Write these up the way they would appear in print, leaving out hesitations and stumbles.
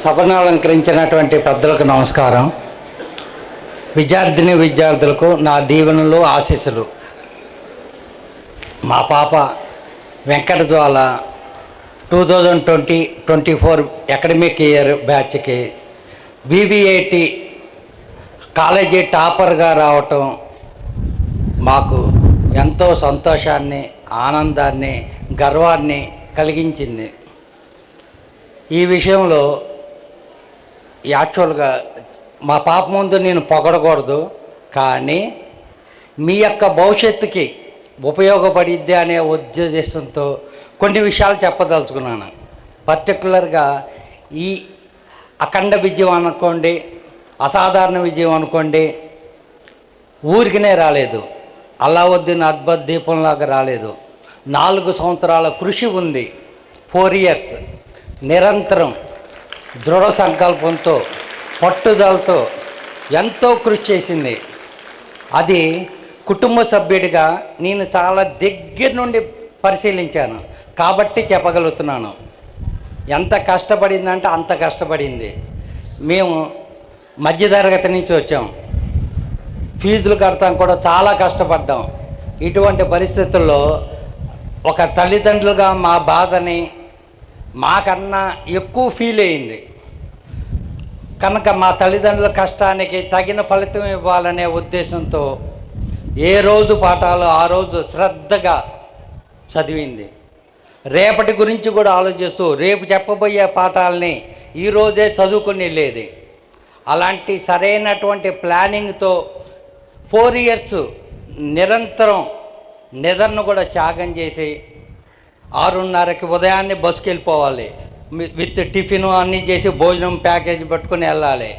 సభను అలంకరించినటువంటి పెద్దలకు నమస్కారం. విద్యార్థులకు నా దీవెనలు, ఆశీస్సులు. మా పాప వెంకటజ్వాల 2020-24 అకాడమిక్ ఇయర్ బ్యాచ్కి వివిఐటి కాలేజీ టాపర్గా రావటం మాకు ఎంతో సంతోషాన్ని, ఆనందాన్ని, గర్వాన్ని కలిగించింది. ఈ విషయంలో యాక్చువల్గా మా పాప ముందు నేను పొగడకూడదు, కానీ మీ యొక్క భవిష్యత్తుకి ఉపయోగపడిద్ది అనే ఉద్దేశంతో కొన్ని విషయాలు చెప్పదలుచుకున్నాను. పర్టికులర్గా ఈ అఖండ విజయం అనుకోండి, అసాధారణ విజయం అనుకోండి, ఊరికినే రాలేదు. అల్లావుద్దీన్ అద్భుత దీపంలాగా రాలేదు. 4 సంవత్సరాల కృషి ఉంది. 4 years నిరంతరం దృఢ సంకల్పంతో, పట్టుదలతో ఎంతో కృషి చేసింది. అది కుటుంబ సభ్యుడిగా నేను చాలా దగ్గర నుండి పరిశీలించాను కాబట్టి చెప్పగలుగుతున్నాను. ఎంత కష్టపడిందంటే అంత కష్టపడింది. మేము మధ్యతరగతి నుంచి వచ్చాం, ఫీజులు కడతాం కూడా చాలా కష్టపడ్డాం. ఇటువంటి పరిస్థితుల్లో ఒక తల్లిదండ్రులుగా మా బాధని మాకన్నా ఎక్కువ ఫీల్ అయింది. కనుక మా తల్లిదండ్రుల కష్టానికి తగిన ఫలితం ఇవ్వాలనే ఉద్దేశంతో ఏ రోజు పాఠాలు ఆ రోజు శ్రద్ధగా చదివింది. రేపటి గురించి కూడా ఆలోచిస్తూ రేపు చెప్పబోయే పాఠాలని ఈరోజే చదువుకుని వెళ్ళేది. అలాంటి సరైనటువంటి ప్లానింగ్తో 4 years నిరంతరం నిద్రను కూడా త్యాగం చేసి 6:30కి ఉదయాన్నే బస్సుకి వెళ్ళిపోవాలి. విత్ టిఫిన్ అన్నీ చేసి భోజనం ప్యాకేజ్ పట్టుకుని వెళ్ళాలి.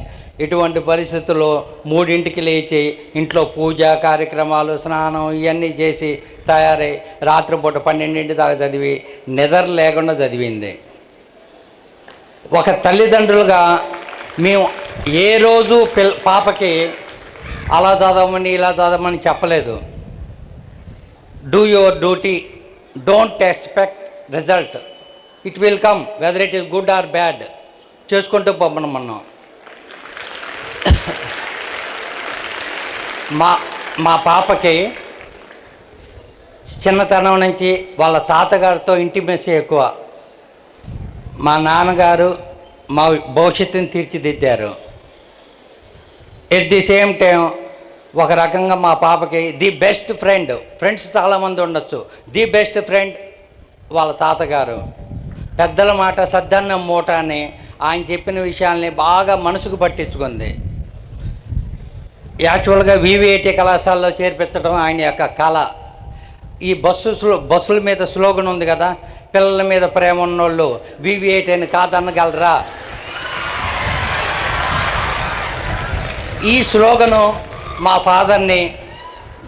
ఇటువంటి పరిస్థితుల్లో 3ంటికి లేచి ఇంట్లో పూజ కార్యక్రమాలు, స్నానం ఇవన్నీ చేసి తయారై రాత్రిపూట 12 దాకా చదివి నిద్ర లేకుండా చదివింది. ఒక తల్లిదండ్రులుగా మేము ఏ రోజు పాపకి అలా చదవమని ఇలా చదవమని చెప్పలేదు. Do your duty, don't expect result, it will come whether it is good or bad, చేసుకుంటూ పంపమన్నాం. మా పాపకి చిన్నతనం నుంచి వాళ్ళ తాతగారితో ఇంటిమెసీ ఎక్కువ. మా నాన్నగారు మా భవిష్యత్తుని తీర్చిదిద్దారు. ఎట్ ది సేమ్ టైం ఒక రకంగా మా పాపకి ది బెస్ట్ ఫ్రెండ్, ఫ్రెండ్స్ చాలామంది ఉండొచ్చు, ది బెస్ట్ ఫ్రెండ్ వాళ్ళ తాతగారు. పెద్దల మాట సద్దన్నం మూట అని ఆయన చెప్పిన విషయాల్ని బాగా మనసుకు పట్టించుకుంది. యాక్చువల్గా వివిఐటి కళాశాలలో చేర్పించడం ఆయన యొక్క కళ. ఈ బస్సుల మీద స్లోగన్ ఉంది కదా, పిల్లల మీద ప్రేమ ఉన్నోళ్ళు వివిఐటి అని కాదనగలరా. ఈ స్లోగను మా ఫాదర్ని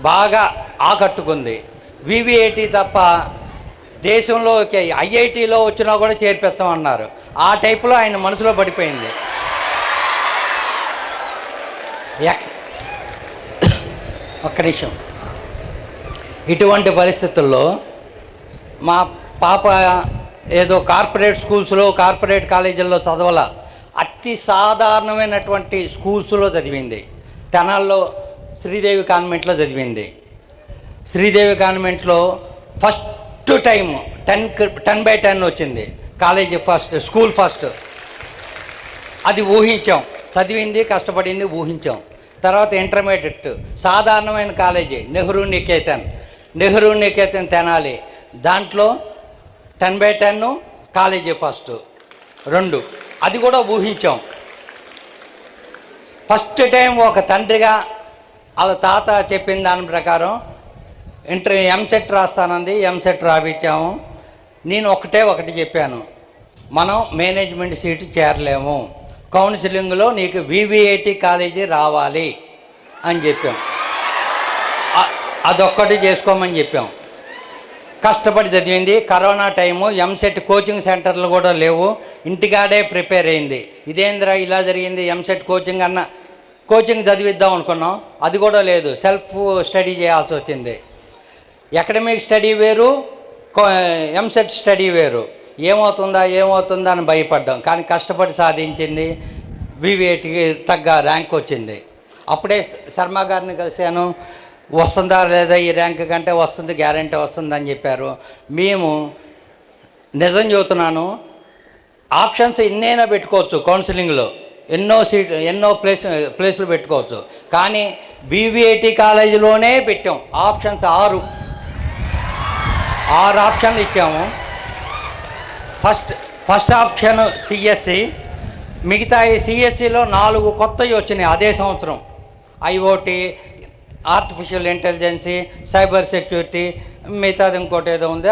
బాగా ఆకట్టుకుంది. వివిఐటి తప్ప దేశంలో ఐఐటిలో వచ్చినా కూడా చేర్పిస్తామన్నారు. ఆ టైపులో ఆయన మనసులో పడిపోయింది. ఒక్క నిమిషం. ఇటువంటి పరిస్థితుల్లో మా పాప ఏదో కార్పొరేట్ స్కూల్స్లో, కార్పొరేట్ కాలేజీల్లో చదవాల, అతి సాధారణమైనటువంటి స్కూల్స్లో చదివింది. తెనాల్లో శ్రీదేవి కాన్వెంట్లో చదివింది. శ్రీదేవి కాన్వెంట్లో ఫస్ట్ టైం 10/10 వచ్చింది. College first, school first. అది ఊహించాం, చదివింది, కష్టపడింది, ఊహించాం. తర్వాత ఇంటర్మీడియట్ సాధారణమైన కాలేజీ నెహ్రూ నికేతన్ తెనాలి, దాంట్లో 10/10 కాలేజీ ఫస్ట్ 2. అది కూడా ఊహించాం. ఫస్ట్ టైం ఒక తండ్రిగా వాళ్ళ తాత చెప్పిన దాని ప్రకారం ఎంసెట్ రాస్తానంది. ఎంసెట్ రాపించాము. నేను ఒకటి చెప్పాను, మనం మేనేజ్మెంట్ సీటు చేరలేము, కౌన్సిలింగ్లో నీకు వివిఐటి కాలేజీ రావాలి అని చెప్పాం. అదొక్కటి చేసుకోమని చెప్పాం. కష్టపడి చదివింది. కరోనా టైము, ఎంసెట్ కోచింగ్ సెంటర్లు కూడా లేవు, ఇంటికాడే ప్రిపేర్ అయింది. ఇదేంద్రా ఇలా జరిగింది, ఎంసెట్ కోచింగ్ చదివిద్దాం అనుకున్నాం, అది కూడా లేదు, సెల్ఫ్ స్టడీ చేయాల్సి వచ్చింది. అకాడమిక్ స్టడీ వేరు, ఎంసెట్ స్టడీ వేరు. ఏమవుతుందా అని భయపడ్డాం. కానీ కష్టపడి సాధించింది, వివిఐటికి తగ్గ ర్యాంక్ వచ్చింది. అప్పుడే శర్మ గారిని కలిశాను, వస్తుందా లేదా ఈ ర్యాంక్ కంటే వస్తుంది, గ్యారెంటీ వస్తుంది అని చెప్పారు. మేము నిజం చెబుతున్నాను, ఆప్షన్స్ ఎన్నైనా పెట్టుకోవచ్చు, కౌన్సిలింగ్లో ఎన్నో ప్లేసులు పెట్టుకోవచ్చు. కానీ వివిఐటి కాలేజీలోనే పెట్టాం ఆప్షన్స్ 6 ఆప్షన్లు ఇచ్చాము. ఫస్ట్ ఆప్షన్ సిఎస్సి, మిగతా ఈ సిఎస్సిలో 4 కొత్తవి వచ్చినాయి అదే సంవత్సరం. IoT, artificial intelligence, cyber security, మిగతాది ఇంకోటి ఏదో ఉంది.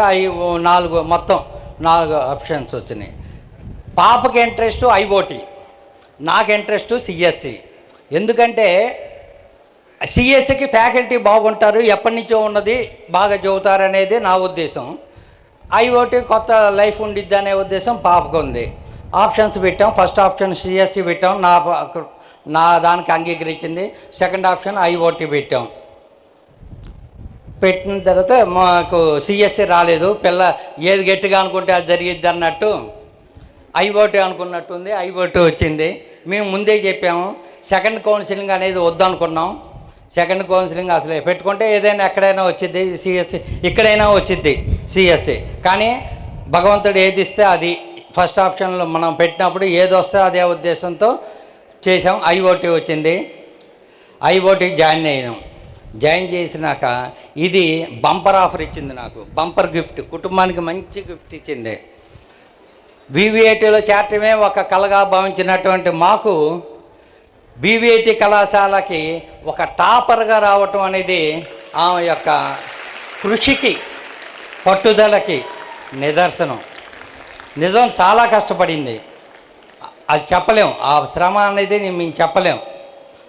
4 ఆప్షన్స్ వచ్చినాయి. పాపకి ఇంట్రెస్ట్ ఐఓటి, నాకు ఇంట్రెస్ట్ సిఎస్సి. ఎందుకంటే సిఎస్సికి ఫ్యాకల్టీ బాగుంటారు, ఎప్పటి నుంచో ఉన్నది బాగా చెబుతారు అనేది నా ఉద్దేశం. ఐఓటి కొత్త లైఫ్ ఉండిద్ది అనే ఉద్దేశం పాపకు ఉంది. ఆప్షన్స్ పెట్టాం. ఫస్ట్ ఆప్షన్ సిఎస్సి పెట్టాం, నా దానికి అంగీకరించింది. సెకండ్ ఆప్షన్ ఐఓటి పెట్టాం. పెట్టిన తర్వాత మాకు సిఎస్సి రాలేదు. పిల్ల ఏది గట్టిగా అనుకుంటే అది జరిగిద్ది అన్నట్టు ఐఓటి అనుకున్నట్టుంది, ఐఓటి వచ్చింది. మేము ముందే చెప్పాము, సెకండ్ కౌన్సిలింగ్ అనేది వద్దనుకున్నాం. సెకండ్ కౌన్సిలింగ్ అసలే పెట్టుకుంటే ఏదైనా ఎక్కడైనా వచ్చిద్ది సిఎస్సి, ఇక్కడైనా వచ్చిద్ది సిఎస్సి. కానీ భగవంతుడు ఏది ఇస్తే అది ఫస్ట్ ఆప్షన్లో మనం పెట్టినప్పుడు ఏది వస్తే అదే ఉద్దేశంతో చేసాం. ఐఓటి వచ్చింది, ఐఓటి జాయిన్ అయ్యాం. జాయిన్ చేసినాక ఇది బంపర్ ఆఫర్ ఇచ్చింది నాకు, బంపర్ గిఫ్ట్, కుటుంబానికి మంచి గిఫ్ట్ ఇచ్చింది. వివిఐటిలో చేరటమే ఒక కళగా భావించినటువంటి మాకు వివిఐటి కళాశాలకి ఒక టాపర్గా రావటం అనేది ఆమె యొక్క కృషికి, పట్టుదలకి నిదర్శనం. నిజం, చాలా కష్టపడింది, అది చెప్పలేం. ఆ శ్రమ అనేది మేము చెప్పలేం.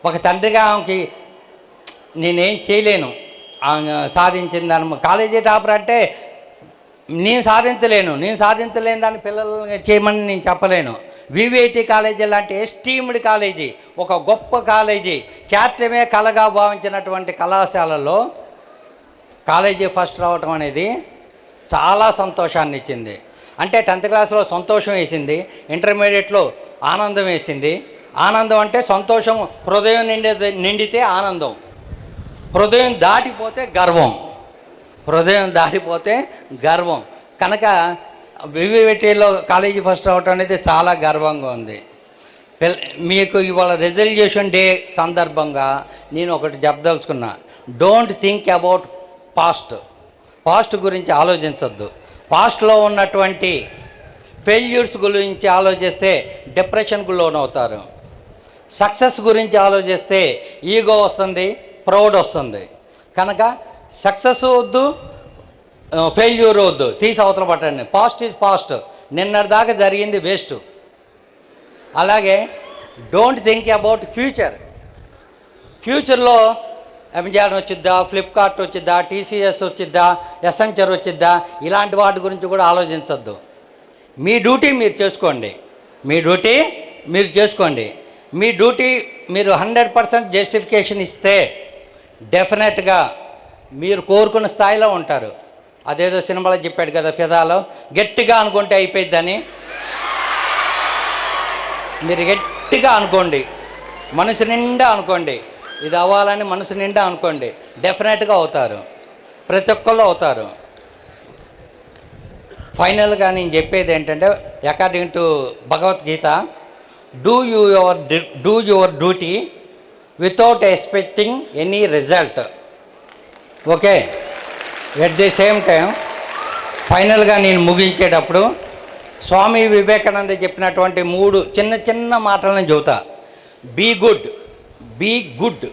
ఒక తండ్రిగా ఆమెకి నేనేం చేయలేను. ఆమె సాధించిందని కాలేజీ టాపర్ అంటే నేను సాధించలేని దాన్ని పిల్లలు చేయమని నేను చెప్పలేను. వివిఐటి కాలేజీ లాంటి ఎస్టీమ్డ్ కాలేజీ, ఒక గొప్ప కాలేజీ, చేరటమే కళగా భావించినటువంటి కళాశాలలో కాలేజీ ఫస్ట్ రావటం అనేది చాలా సంతోషాన్ని ఇచ్చింది. అంటే 10th క్లాస్లో సంతోషం వేసింది, ఇంటర్మీడియట్లో ఆనందం వేసింది. ఆనందం అంటే సంతోషం, హృదయం నిండితే ఆనందం, హృదయం దాటిపోతే గర్వం. కనుక వివిఐటిలో కాలేజీ ఫస్ట్ రావటం అనేది చాలా గర్వంగా ఉంది. మీకు ఇవాళ రిజల్యూషన్ డే సందర్భంగా నేను ఒకటి చెప్పదలుచుకున్నా. డోంట్ థింక్ అబౌట్ పాస్ట్ గురించి ఆలోచించొద్దు. పాస్ట్లో ఉన్నటువంటి ఫెయిల్యూర్స్ గురించి ఆలోచిస్తే డిప్రెషన్కు లోనవుతారు. సక్సెస్ గురించి ఆలోచిస్తే ఈగో వస్తుంది, ప్రౌడ్ వస్తుంది. కనుక సక్సెస్ వద్దు, ఫెయిల్యూర్ వద్దు, తీసి అవతల పట్టండి. పాస్ట్ ఈజ్ పాస్ట్, నిన్నటిదాకా జరిగింది వేస్ట్. అలాగే డోంట్ థింక్ అబౌట్ ఫ్యూచర్లో అమెజాన్ వచ్చిద్దా, ఫ్లిప్కార్ట్ వచ్చిద్దా, టీసీఎస్ వచ్చిద్దా, ఎసెంచర్ వచ్చిద్దా, ఇలాంటి వాటి గురించి కూడా ఆలోచించద్దు. మీ డ్యూటీ మీరు చేసుకోండి, మీ డ్యూటీ మీరు 100% జస్టిఫికేషన్ ఇస్తే డెఫినెట్గా మీరు కోరుకున్న స్థాయిలో ఉంటారు. అదేదో సినిమాలో చెప్పాడు కదా ఫిదాలో, గట్టిగా అనుకుంటే అయిపోయిద్దని. మీరు గట్టిగా అనుకోండి, మనసు నిండా అనుకోండి, ఇది అవ్వాలని మనసు నిండా అనుకోండి, డెఫినెట్గా అవుతారు, ప్రతి ఒక్కళ్ళు అవుతారు. ఫైనల్గా నేను చెప్పేది ఏంటంటే, according to Bhagavad Gita, do your duty without expecting any result. Okay. At the same time ఫైనల్గా నేను ముగించేటప్పుడు స్వామి వివేకానంద చెప్పినటువంటి 3 చిన్న మాటలను చెబుతా. Be good,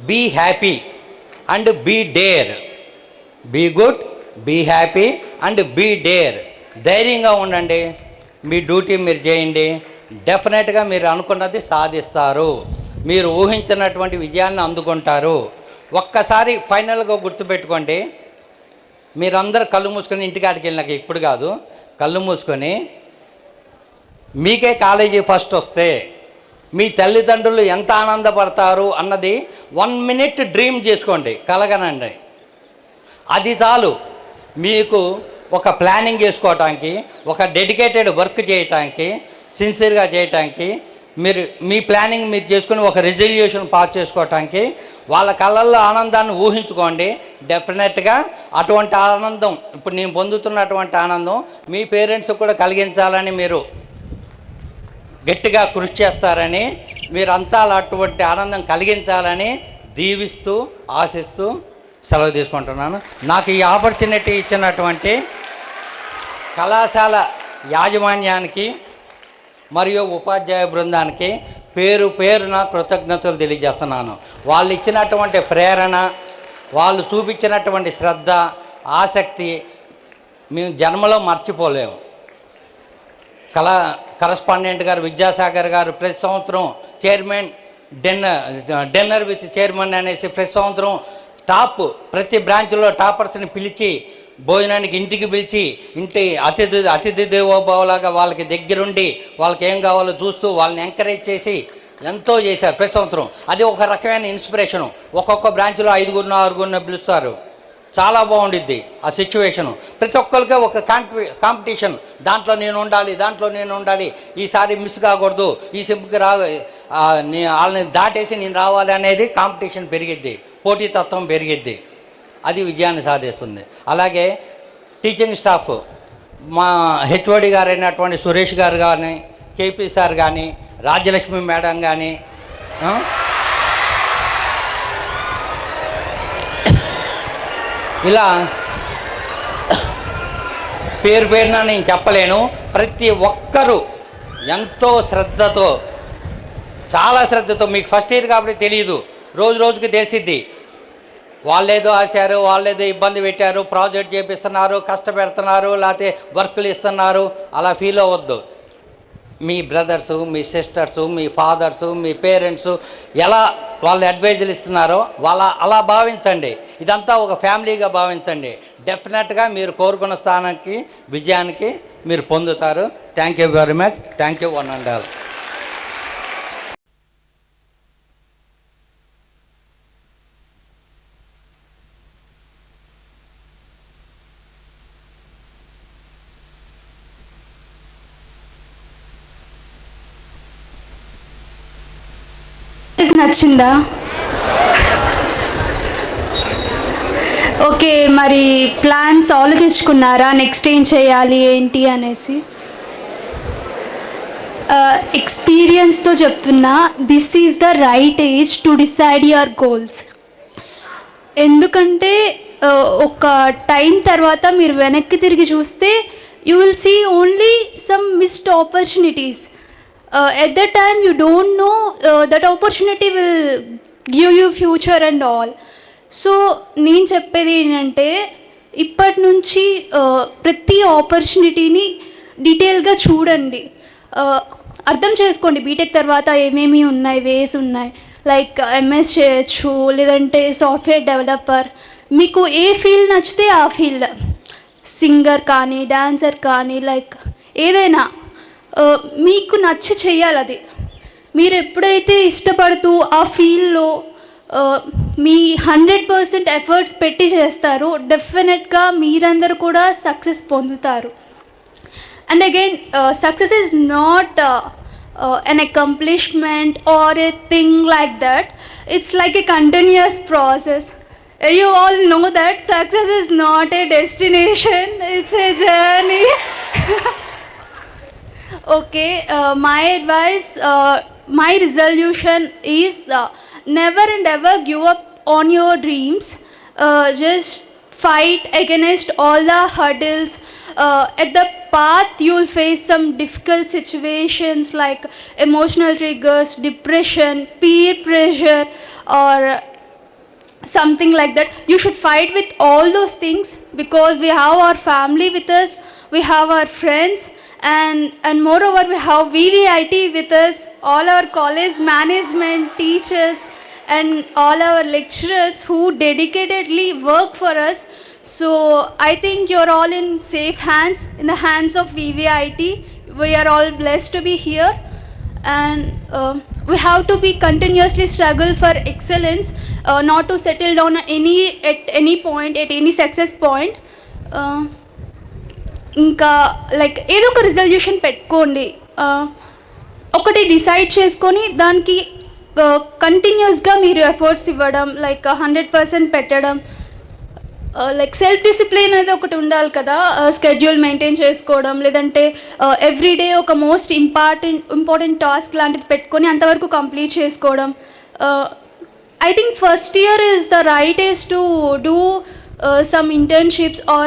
be happy and be dare. Be good, be happy and be dare. ధైర్యంగా ఉండండి, మీ డ్యూటీ మీరు చేయండి, డెఫినెట్గా మీరు అనుకున్నది సాధిస్తారు, మీరు ఊహించినటువంటి విజయాన్ని అందుకుంటారు. ఒక్కసారి ఫైనల్గా గుర్తుపెట్టుకోండి, మీరందరూ కళ్ళు మూసుకొని ఇంటికాడికి వెళ్ళినాక, ఇప్పుడు కాదు, కళ్ళు మూసుకొని మీకే కాలేజీ ఫస్ట్ వస్తే మీ తల్లిదండ్రులు ఎంత ఆనందపడతారు అన్నది 1 minute డ్రీమ్ చేసుకోండి, కలగనండి. అది చాలు మీకు ఒక ప్లానింగ్ చేసుకోవటానికి, ఒక డెడికేటెడ్ వర్క్ చేయటానికి, సిన్సియర్గా చేయటానికి, మీరు మీ ప్లానింగ్ మీరు చేసుకుని ఒక రెజల్యూషన్ పాస్ చేసుకోవటానికి వాళ్ళ కళ్ళల్లో ఆనందాన్ని ఊహించుకోండి. డెఫినెట్గా అటువంటి ఆనందం ఇప్పుడు నేను పొందుతున్నటువంటి ఆనందం మీ పేరెంట్స్కి కూడా కలిగించాలని మీరు గట్టిగా కృషి చేస్తారని, మీరంతా అటువంటి ఆనందం కలిగించాలని దీవిస్తూ ఆశిస్తూ సెలవు తీసుకుంటున్నాను. నాకు ఈ ఆపర్చునిటీ ఇచ్చినటువంటి కళాశాల యాజమాన్యానికి మరియు ఉపాధ్యాయ బృందానికి పేరు పేరున కృతజ్ఞతలు తెలియజేస్తున్నాను. వాళ్ళు ఇచ్చినటువంటి ప్రేరణ, వాళ్ళు చూపించినటువంటి శ్రద్ధ, ఆసక్తి మేము జన్మలో మర్చిపోలేము. కరస్పాండెంట్ గారు విద్యాసాగర్ గారు ప్రతి సంవత్సరం చైర్మన్ డిన్నర్ విత్ చైర్మన్ అనేసి ప్రతి సంవత్సరం ప్రతి బ్రాంచ్లో టాపర్స్ని పిలిచి భోజనానికి ఇంటికి పిలిచి అతిథి దేవోభావలాగా వాళ్ళకి దగ్గరుండి వాళ్ళకి ఏం కావాలో చూస్తూ వాళ్ళని ఎంకరేజ్ చేసి ఎంతో చేశారు ప్రతి సంవత్సరం. అది ఒక రకమైన ఇన్స్పిరేషను. ఒక్కొక్క బ్రాంచ్లో 5గురినో 6గురినో పిలుస్తారు. చాలా బాగుండిద్ది ఆ సిచ్యువేషను. ప్రతి ఒక్కరికి ఒక కాంపిటీషన్, దాంట్లో నేను ఉండాలి, ఈసారి మిస్ కాకూడదు, ఈ సిబ్కి వాళ్ళని దాటేసి నేను రావాలి అనేది కాంపిటీషన్ పెరిగిద్ది, పోటీతత్వం పెరిగిద్ది. అది విజయాన్ని సాధిస్తుంది. అలాగే టీచింగ్ స్టాఫ్ మా హెచ్ఓడి గారు అయినటువంటి సురేష్ గారు కానీ, కేపీ సార్ కానీ, రాజ్యలక్ష్మి మేడం కానీ, ఇలా పేరున నేను చెప్పలేను. ప్రతి ఒక్కరూ ఎంతో శ్రద్ధతో, చాలా శ్రద్ధతో, మీకు ఫస్ట్ ఇయర్ కాబట్టి తెలియదు, రోజు రోజుకి తెలిసిద్ది. వాళ్ళేదో ఆశారు, వాళ్ళేదో ఇబ్బంది పెట్టారు, ప్రాజెక్ట్ చేపిస్తున్నారు, కష్టపెడుతున్నారు, లేకపోతే వర్కులు ఇస్తున్నారు, అలా ఫీల్ అవ్వద్దు. మీ బ్రదర్సు, మీ సిస్టర్సు, మీ ఫాదర్సు, మీ పేరెంట్సు ఎలా వాళ్ళు అడ్వైజులు ఇస్తున్నారో అలా భావించండి. ఇదంతా ఒక ఫ్యామిలీగా భావించండి. డెఫినెట్గా మీరు కోరుకున్న స్థానానికి, విజయానికి మీరు పొందుతారు. Thank you very much. Thank you one and all. నచ్చిందా? ఓకే, మరి ప్లాన్స్ ఆలోచించుకున్నారా నెక్స్ట్ ఏం చేయాలి ఏంటి అనేసి? ఎక్స్పీరియన్స్తో చెప్తున్నా, this is the right age to decide your goals. ఎందుకంటే ఒక టైం తర్వాత మీరు వెనక్కి తిరిగి చూస్తే you will see only some missed opportunities. At that time you don't know that opportunity will give you future and all. So నేను చెప్పేది ఏంటంటే, ఇప్పటి నుంచి ప్రతి ఆపర్చునిటీని డీటెయిల్గా చూడండి, అర్థం చేసుకోండి. బీటెక్ తర్వాత ఏమేమి ఉన్నాయి, వేస్ ఉన్నాయి, లైక్ ఎంఎస్ చేయొచ్చు, లేదంటే సాఫ్ట్వేర్ డెవలపర్, మీకు ఏ ఫీల్డ్ నచ్చితే ఆ ఫీల్డ్, సింగర్ కానీ, డాన్సర్ కానీ, లైక్ ఏదైనా మీకు నచ్చి చెయ్యాలి. అది మీరు ఎప్పుడైతే ఇష్టపడుతూ ఆ ఫీల్డ్లో మీ 100% ఎఫర్ట్స్ పెట్టి చేస్తారో డెఫినెట్గా మీరందరూ కూడా సక్సెస్ పొందుతారు. And again, success is not an accomplishment or a thing like that. It's like a continuous process. You all know that success is not a destination, it's a journey. Okay, my advice, my resolution is never and ever give up on your dreams. Just fight against all the hurdles. At the path you will face some difficult situations like emotional triggers, depression, peer pressure, or something like that. You should fight with all those things because we have our family with us, we have our friends, and moreover we have VVIT with us, all our college management, teachers, and all our lecturers who dedicatedly work for us. So I think you're all in safe hands, in the hands of VVIT. We are all blessed to be here, and we have to be continuously struggle for excellence, not to settle down at any point, at any success point. ఇంకా like ఏదో ఒక resolution పెట్టుకోండి. ఒకటి decide చేసుకొని దానికి కంటిన్యూస్గా మీరు efforts ఇవ్వడం, లైక్ 100% పెట్టడం. లైక్ సెల్ఫ్ డిసిప్లిన్ అనేది ఒకటి ఉండాలి కదా, స్కెడ్యూల్ మెయింటైన్ చేసుకోవడం, లేదంటే ఎవ్రీడే ఒక మోస్ట్ ఇంపార్టెంట్ టాస్క్ లాంటిది పెట్టుకొని అంతవరకు కంప్లీట్ చేసుకోవడం. I think first year is the right age to do some internships or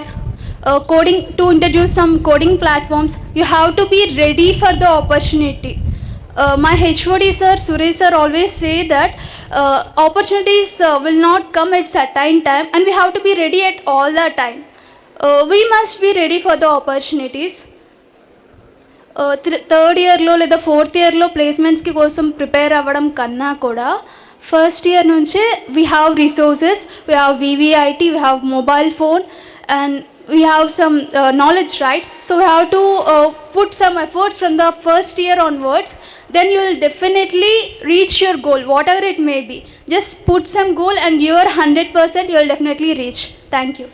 coding, to introduce some coding platforms. You have to be ready for the opportunity. My HOD sir, Suresh sir, always say that opportunities will not come at certain time and we have to be ready at all the time. We must be ready for the opportunities. Third ఇయర్లో లేదా fourth ఇయర్లో ప్లేస్మెంట్స్కి కోసం prepare అవ్వడం కన్నా కూడా first year నుంచే we have resources, we have VVIT, we have mobile phone and we have some knowledge, right? So we have to put some efforts from the first year onwards, then you will definitely reach your goal, whatever it may be. Just put some goal and your 100% you will definitely reach. Thank you.